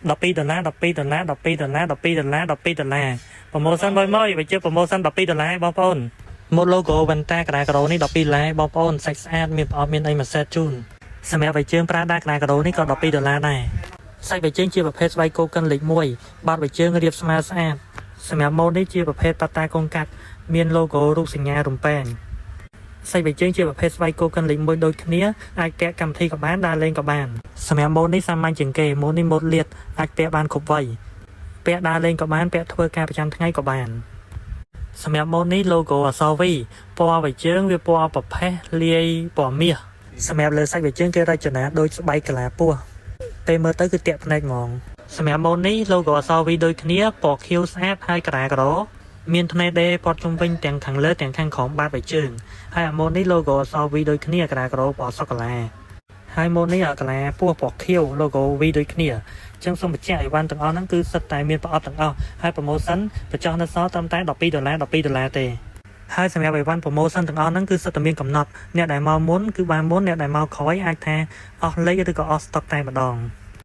$12 $12 $12 $12 $12 promotion មួយវាជា promotion $12 បងប្អូនម៉ូត logo វ៉ែនតាក្រាលក្រូនេះ$12បងប្អូនសាច់ស្អាតមានប្រអប់មានអីមួយសេតជូនសម្រាប់វៃជើងប្រើដាក្រាលក្រូនេះក៏$12ដែរសាច់វៃជើងជាប្រភេទស្បែកគោកិនលេខ1បាតវៃជើងរាបស្មើស្អាតសម្រាប់ម៉ូតនេះជាប្រភេទប៉ាតាកុងកាត់មាន logo រូបសញ្ញារំពែងសាច់វៃជើងជាប្រភេទស្បែកគោកិនលេខ1ដូចគ្នាអាចពាក់កម្មវិធីក៏បានដើរលេងក៏បានសម្រាប់ម៉ូតនេះសាមញ្ញជាងគេម៉ូតនេះម៉ូតលាតអាចពាក់បានគ្រប់វ័យពាក់ដើរលេងក៏បានពាក់ធ្វើការប្រចាំថ្ងៃក៏បានសម្រាប់ម៉ូតនេះ logo អក្សរ V ពណ៌វៃជើងវាពណ៌ប្រផេះលាយពណ៌មាសសម្រាប់លើសាច់វៃជើងគេរចនាដូចស្បែកកាឡាពស់ពេលមើលទៅគឺទាក់ភ្នែកហ្មងសម្រាប់ម៉ូតនេះ logo អក្សរ V ដូចគ្នាពណ៌ខៀវស្អាតហើយក្រាលក្រមានថ្នេរដេរព័ទ្ធជុំវិញទាំងខាងលើទាំងខាងក្រោមបាតវៃជើងហើយអាម៉ូតនេះ logo អក្សរ V ដូចគ្នាក្រាលក្រពណ៌សូកូឡាហើយម៉ូតនេះកាឡាពស់ពណ៌ខៀវ logo V ដូចគ្នាចឹងសូមបញ្ជាក់អីវ៉ាន់ទាំងអស់ហ្នឹងគឺសិតតែមានប្រអប់ទាំងអស់ហើយ promotion បញ្ចុះនៅសល់ត្រឹមតែ$12ទេហើយសម្រាប់អីវ៉ាន់ promotion ទាំងអស់ហ្នឹងគឺសិតតែមានកំណត់អ្នកដែលមកមុនគឺបានមុនអ្នកដែលមកក្រោយអាចថាអស់លេខឬក៏អស់ stock តែម្ដង